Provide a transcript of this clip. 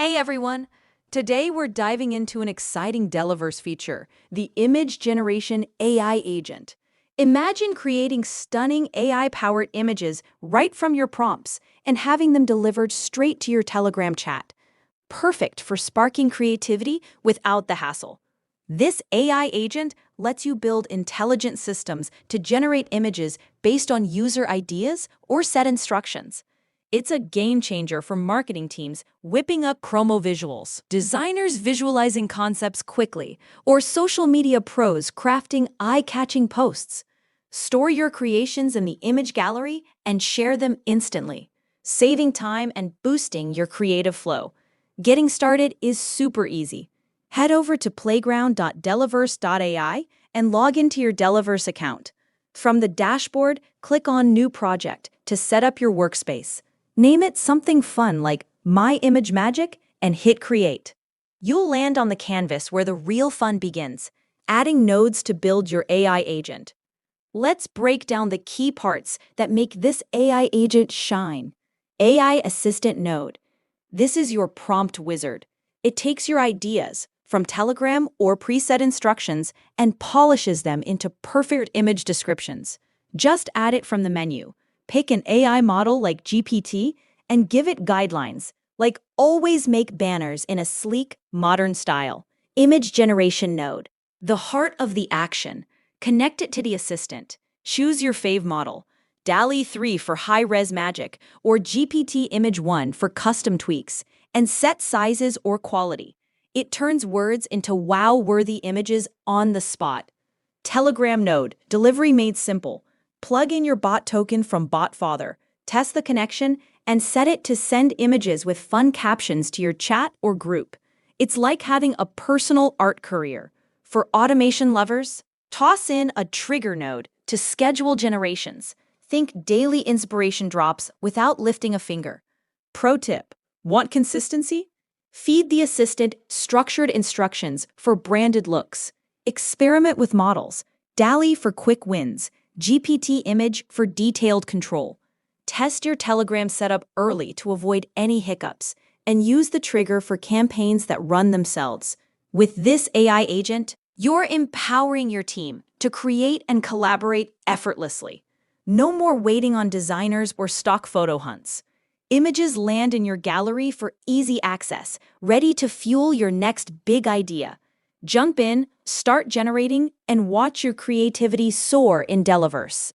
Hey everyone! Today we're diving into an exciting Delaverse feature, the Image Generation AI Agent. Imagine creating stunning AI-powered images right from your prompts and having them delivered straight to your Telegram chat. Perfect for sparking creativity without the hassle. This AI agent lets you build intelligent systems to generate images based on user ideas or set instructions. It's a game changer for marketing teams whipping up promo visuals, designers visualizing concepts quickly, or social media pros crafting eye-catching posts. Store your creations in the image gallery and share them instantly, saving time and boosting your creative flow. Getting started is super easy. Head over to playground.delaverse.ai and log into your Delaverse account. From the dashboard, click on New Project to set up your workspace. Name it something fun like My Image Magic and hit Create. You'll land on the canvas where the real fun begins, adding nodes to build your AI agent. Let's break down the key parts that make this AI agent shine. AI Assistant Node. This is your prompt wizard. It takes your ideas from Telegram or preset instructions and polishes them into perfect image descriptions. Just add it from the menu. Pick an AI model like GPT and give it guidelines, like always make banners in a sleek, modern style. Image Generation Node. The heart of the action. Connect it to the assistant. Choose your fave model. DALL-E 3 for high-res magic or GPT Image 1 for custom tweaks, and set sizes or quality. It turns words into wow-worthy images on the spot. Telegram Node. Delivery made simple. Plug in your bot token from BotFather, test the connection, and set it to send images with fun captions to your chat or group. It's like having a personal art courier. For automation lovers, toss in a trigger node to schedule generations. Think daily inspiration drops without lifting a finger. Pro tip: want consistency? Feed the assistant structured instructions for branded looks. Experiment with models. DALL-E for quick wins. GPT Image for detailed control. Test your Telegram setup early to avoid any hiccups, and use the trigger for campaigns that run themselves. With this AI agent, you're empowering your team to create and collaborate effortlessly. No more waiting on designers or stock photo hunts. Images land in your gallery for easy access, ready to fuel your next big idea. Jump in, start generating, and watch your creativity soar in Delaverse.